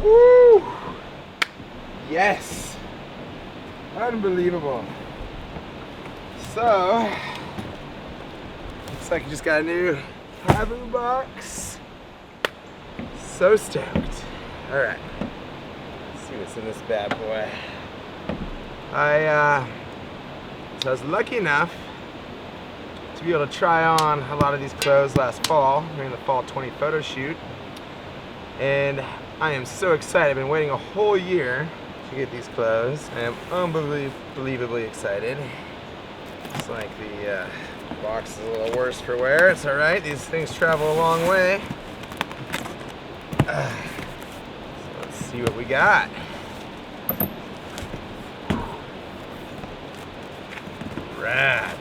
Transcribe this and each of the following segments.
Woo! Yes! Unbelievable. So, looks like I just got a new KAVU box. So stoked. Alright, let's see what's in this bad boy. So I was lucky enough to be able to try on a lot of these clothes last fall during the fall 20 photo shoot. And I am so excited. I've been waiting a whole year to get these clothes. I am unbelievably excited. It's like the box is a little worse for wear. It's alright. These things travel a long way. So let's see what we got. Rad.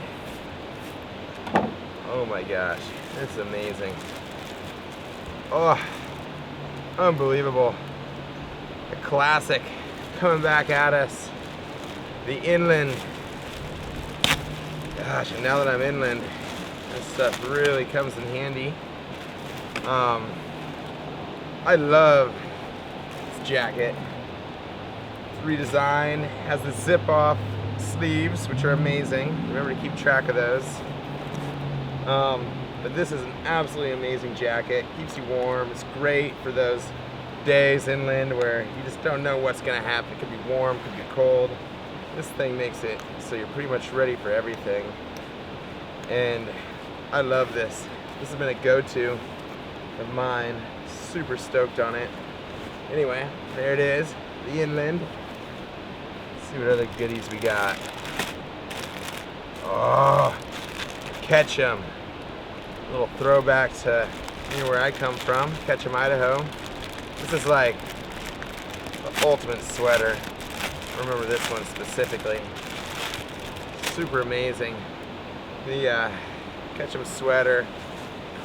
Oh my gosh, it's amazing. Oh, unbelievable. A classic coming back at us. The inland. Gosh, and now that I'm inland, this stuff really comes in handy. I love this jacket. It's redesigned, has the zip off sleeves, which are amazing. Remember to keep track of those. But this is an absolutely amazing jacket. Keeps you warm. It's great for those days inland where you just don't know what's gonna happen. It could be warm, could be cold. This thing makes it so you're pretty much ready for everything. And I love this. This has been a go-to of mine. Super stoked on it. Anyway, there it is, the inland. Let's see what other goodies we got. Oh, Ketchum. A little throwback to where I come from, Ketchum, Idaho. This is like the ultimate sweater. I remember this one specifically. Super amazing. The Ketchum sweater,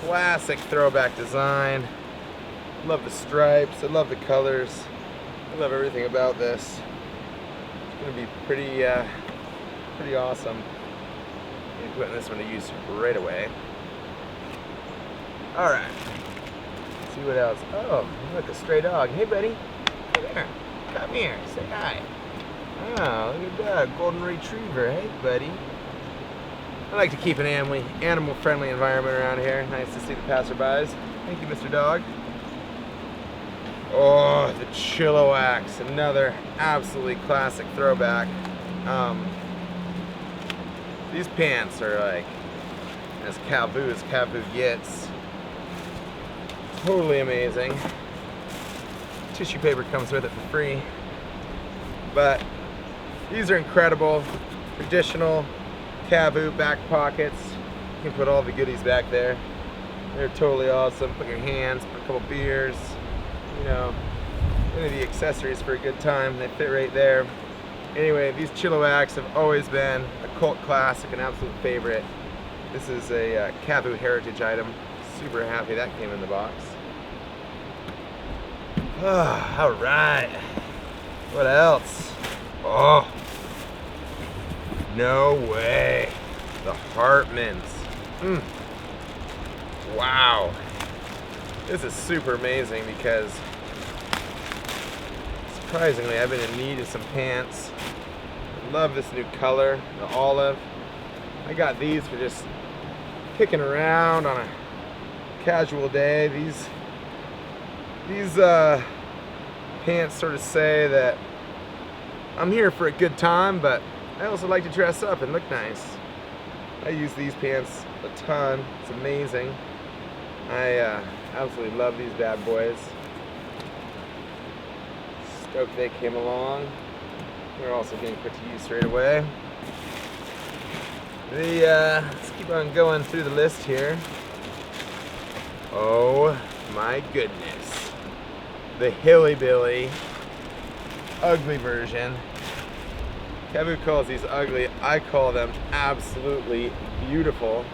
classic throwback design. Love the stripes, I love the colors. I love everything about this. It's gonna be pretty awesome. I'm putting this one to use right away. All right, let's see what else. Oh, look, a stray dog. Hey, buddy. Hey there. Come here. Say hi. Oh, look at that. Golden retriever. Hey, buddy. I like to keep an animal-friendly environment around here. Nice to see the passerbys. Thank you, Mr. Dog. Oh, the Chilliwack's. Another absolutely classic throwback. These pants are like as KAVU gets. Totally amazing. Tissue paper comes with it for free. But these are incredible. Traditional KAVU back pockets. You can put all the goodies back there. They're totally awesome. Put your hands, put a couple beers, you know, any of the accessories for a good time. They fit right there. Anyway, these Chilliwack's have always been a cult classic, an absolute favorite. This is a KAVU heritage item. Super happy that came in the box. Oh, all right. What else? Oh, no way. The Hartmans. Wow. This is super amazing because surprisingly I've been in need of some pants. I love this new color, the olive. I got these for just kicking around on a casual day. These pants sort of say that I'm here for a good time, but I also like to dress up and look nice. I use these pants a ton. It's amazing. I absolutely love these bad boys. Stoked they came along. They're also getting put to use right away. Let's keep on going through the list here. Oh my goodness. The Hilly Billy ugly version. KAVU calls these ugly. I call them absolutely beautiful.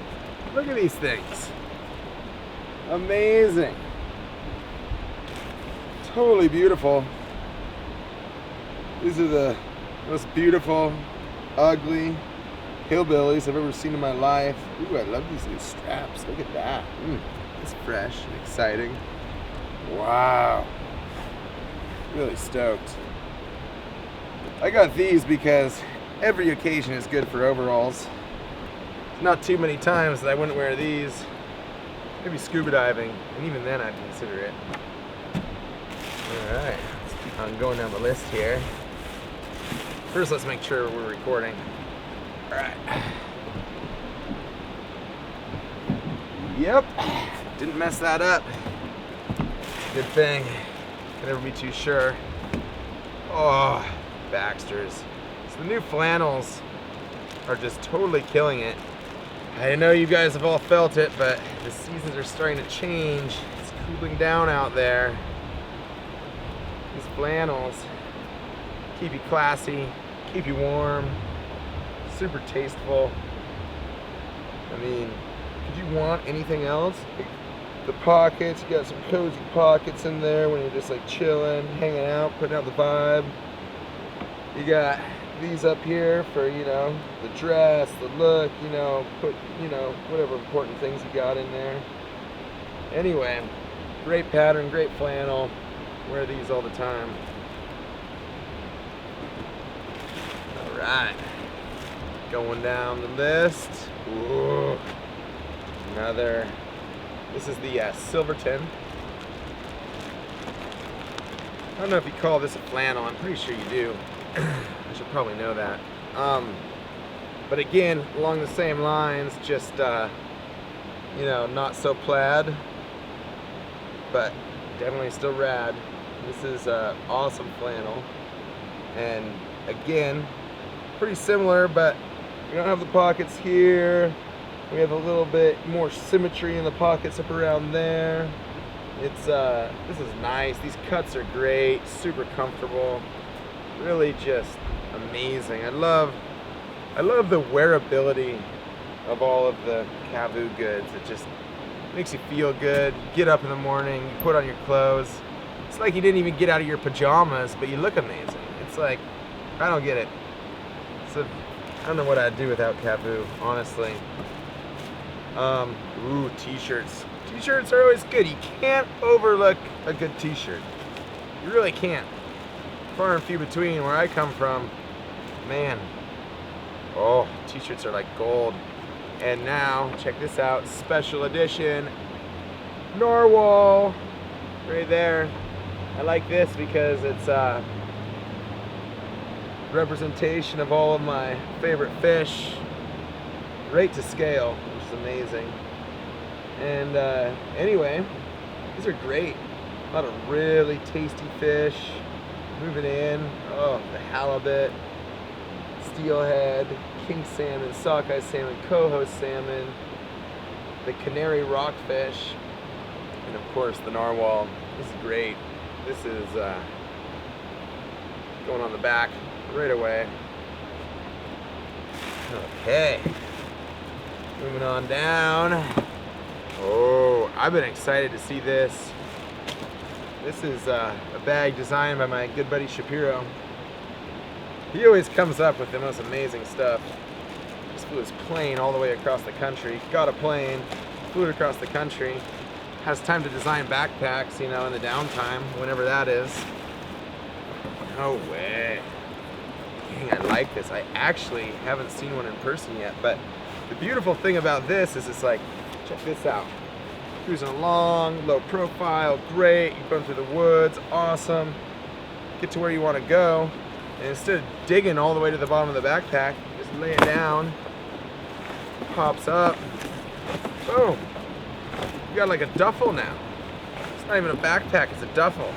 Look at these things. Amazing. Totally beautiful. These are the most beautiful, ugly hillbillies I've ever seen in my life. Ooh, I love these new straps. Look at that. It's fresh and exciting. Wow. Really stoked. I got these because every occasion is good for overalls. Not too many times that I wouldn't wear these. Maybe scuba diving, and even then I'd consider it. Alright, let's keep on going down the list here. First, let's make sure we're recording. Alright. Yep, didn't mess that up. Good thing. Can never be too sure. Oh, Baxter's. So the new flannels are just totally killing it. I know you guys have all felt it, but the seasons are starting to change. It's cooling down out there. These flannels keep you classy, keep you warm, super tasteful. I mean, could you want anything else? The pockets, you got some cozy pockets in there when you're just like chilling, hanging out, putting out the vibe. You got these up here for, you know, the dress, the look, you know, put, you know, whatever important things you got in there. Anyway, great pattern, great flannel. Wear these all the time. All right, going down the list. Ooh, another. This is the Silverton. I don't know if you call this a flannel. I'm pretty sure you do. I should probably know that. But again, along the same lines, just you know, not so plaid, but definitely still rad. This is awesome flannel, and again, pretty similar, but we don't have the pockets here. We have a little bit more symmetry in the pockets up around there. It's this is nice. These cuts are great, super comfortable, really just amazing. I love the wearability of all of the KAVU goods. It just makes you feel good. You get up in the morning, you put on your clothes. It's like you didn't even get out of your pajamas, but you look amazing. It's like, I don't get it. I don't know what I'd do without KAVU, honestly. Ooh, t-shirts. T-shirts are always good. You can't overlook a good t-shirt. You really can't. Far and few between where I come from. Man. Oh, t-shirts are like gold. And now, check this out, special edition narwhal. Right there. I like this because it's representation of all of my favorite fish. Right to scale, which is amazing. And anyway, these are great. A lot of really tasty fish. Moving in. Oh, the halibut, steelhead, king salmon, sockeye salmon, coho salmon, the canary rockfish, and of course the narwhal. This is great. This is going on the back right away. Okay. Moving on down. Oh, I've been excited to see this. This is a bag designed by my good buddy Shapiro. He always comes up with the most amazing stuff. Just flew his plane all the way across the country. Got a plane, flew it across the country. Has time to design backpacks, you know, in the downtime, whenever that is. No way. Dang, I like this. I actually haven't seen one in person yet, but the beautiful thing about this is it's like, check this out. Cruising along, low profile, great. You're going through the woods, awesome. Get to where you want to go, and instead of digging all the way to the bottom of the backpack, just lay it down, pops up, boom. You got like a duffel now. It's not even a backpack, it's a duffel.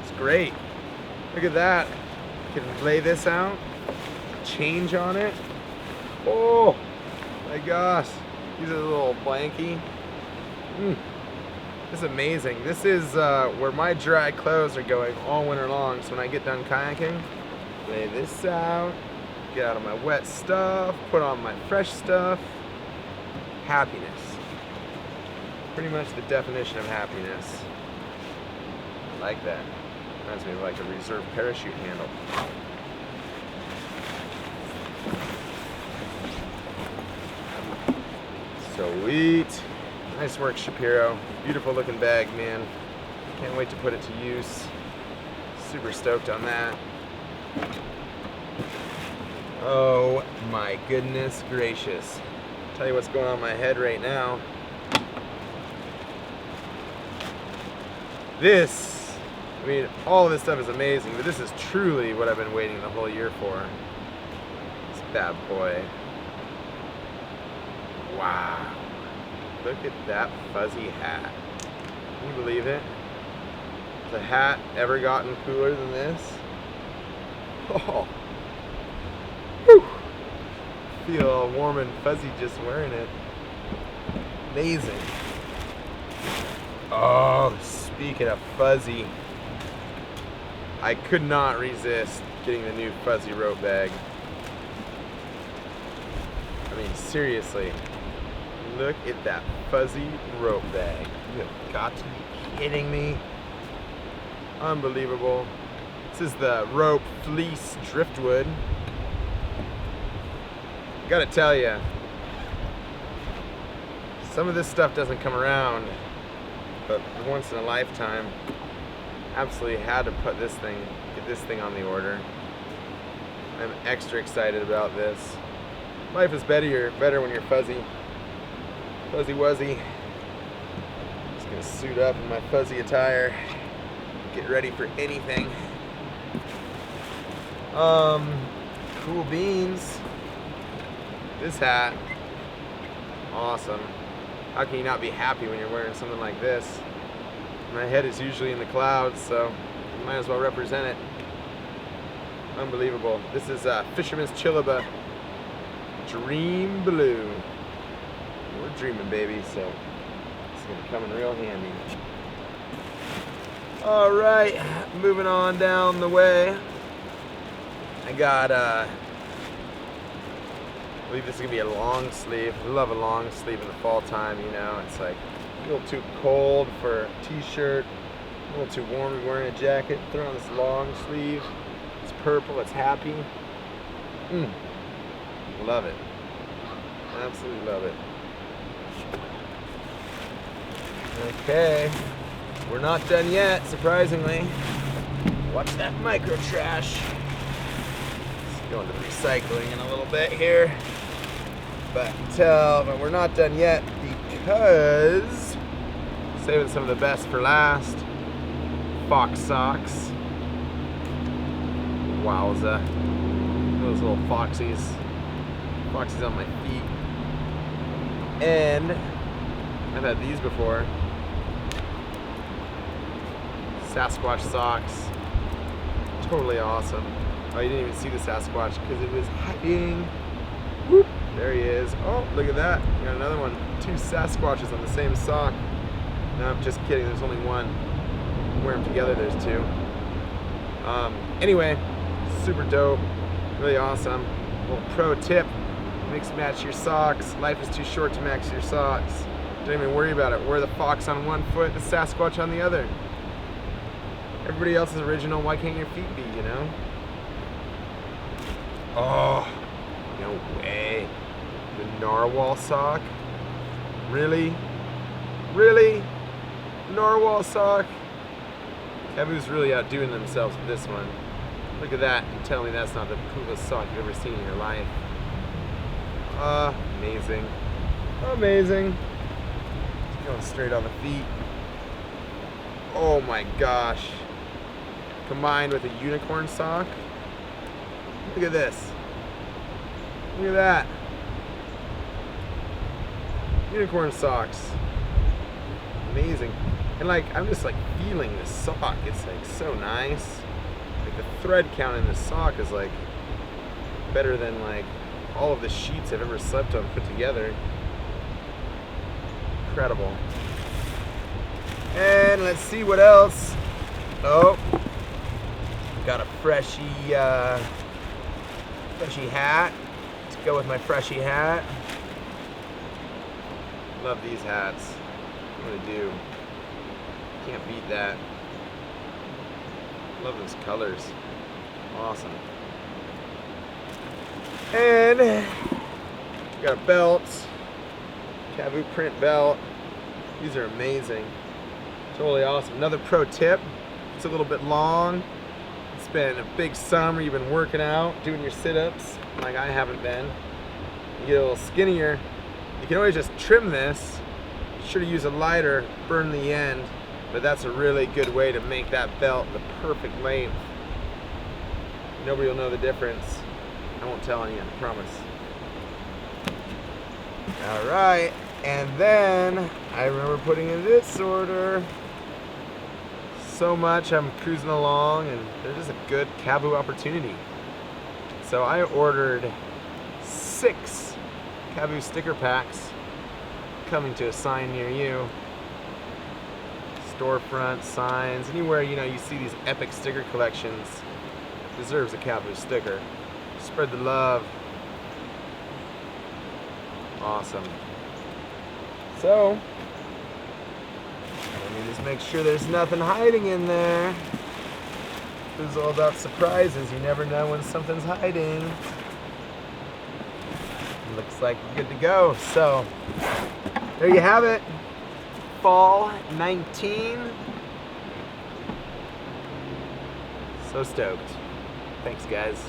It's great. Look at that. You can lay this out, change on it. Oh my gosh. Use a little blankie. This is amazing. This is where my dry clothes are going all winter long. So when I get done kayaking, lay this out, get out of my wet stuff, put on my fresh stuff. Happiness. Pretty much the definition of happiness. I like that. Reminds me of like a reserve parachute handle. Sweet. Nice work, Shapiro. Beautiful looking bag, man. Can't wait to put it to use. Super stoked on that. Oh my goodness gracious. I'll tell you what's going on in my head right now. This, I mean, all of this stuff is amazing, but this is truly what I've been waiting the whole year for. This bad boy. Wow. Look at that fuzzy hat. Can you believe it? Has a hat ever gotten cooler than this? Oh. Whew. Feel all warm and fuzzy just wearing it. Amazing. Oh, speaking of fuzzy, I could not resist getting the new fuzzy rope bag. I mean, seriously, look at that fuzzy rope bag. You have got to be kidding me. Unbelievable. This is the rope fleece driftwood. Gotta tell you, some of this stuff doesn't come around, but once in a lifetime. Absolutely had to put this thing, get this thing on the order. I'm extra excited about this. Life is better when you're fuzzy. Fuzzy wuzzy. Just gonna suit up in my fuzzy attire. Get ready for anything. Cool beans. This hat, awesome. How can you not be happy when you're wearing something like this? My head is usually in the clouds, so you might as well represent it. Unbelievable. This is Fisherman's Chillaba Dream Blue. We're dreaming, baby, so it's gonna come in real handy. All right, moving on down the way. I got, I believe this is gonna be a long sleeve. I love a long sleeve in the fall time, you know. It's like a little too cold for a t-shirt, a little too warm to be wearing a jacket. Throw on this long sleeve. It's purple, it's happy. Love it. Absolutely love it. Okay, we're not done yet, surprisingly. Watch that micro trash. Let's go into the recycling in a little bit here. But we're not done yet because saving some of the best for last. Fox socks. Wowza. Those little foxies. Foxies on my feet. And I've had these before. Sasquatch socks. Totally awesome. Oh, you didn't even see the Sasquatch because it was hiding. Whoop. There he is. Oh, look at that. We got another one. 2 Sasquatches on the same sock. No, I'm just kidding. There's only one. Wear them together, there's 2. Anyway, super dope. Really awesome. Little pro tip. Mix match your socks. Life is too short to match your socks. Don't even worry about it. Wear the fox on one foot, the Sasquatch on the other. Everybody else is original. Why can't your feet be, you know? Oh, no way. The narwhal sock? Really? Really? Narwhal sock? KAVU's really outdoing themselves with this one. Look at that and tell me that's not the coolest sock you've ever seen in your life. Amazing. Amazing. Going straight on the feet. Oh my gosh. Combined with a unicorn sock. Look at this. Look at that. Unicorn socks. Amazing. And like, I'm just like feeling this sock. It's like so nice. Like the thread count in this sock is like better than like all of the sheets I've ever slept on put together. Incredible. And let's see what else. Oh, got a freshy hat. Let's go with my freshy hat. Love these hats. I'm gonna do. Can't beat that. Love those colors. Awesome. And got a belt. KAVU print belt. These are amazing. Totally awesome. Another pro tip. It's a little bit long. it's been a big summer, you've been working out, doing your sit-ups, like I haven't been, you get a little skinnier, you can always just trim this. Be sure to use a lighter, burn the end, but that's a really good way to make that belt the perfect length. Nobody will know the difference. I won't tell anyone, I promise. All right, and then I remember putting in this order. So much, I'm cruising along, and there's just a good KAVU opportunity. So I ordered 6 KAVU sticker packs coming to a sign near you. Storefront, signs, anywhere you see these epic sticker collections deserves a KAVU sticker. Spread the love. Awesome. So, let me just make sure there's nothing hiding in there. This is all about surprises. You never know when something's hiding. Looks like we're good to go. So, there you have it. Fall 19. So stoked. Thanks, guys.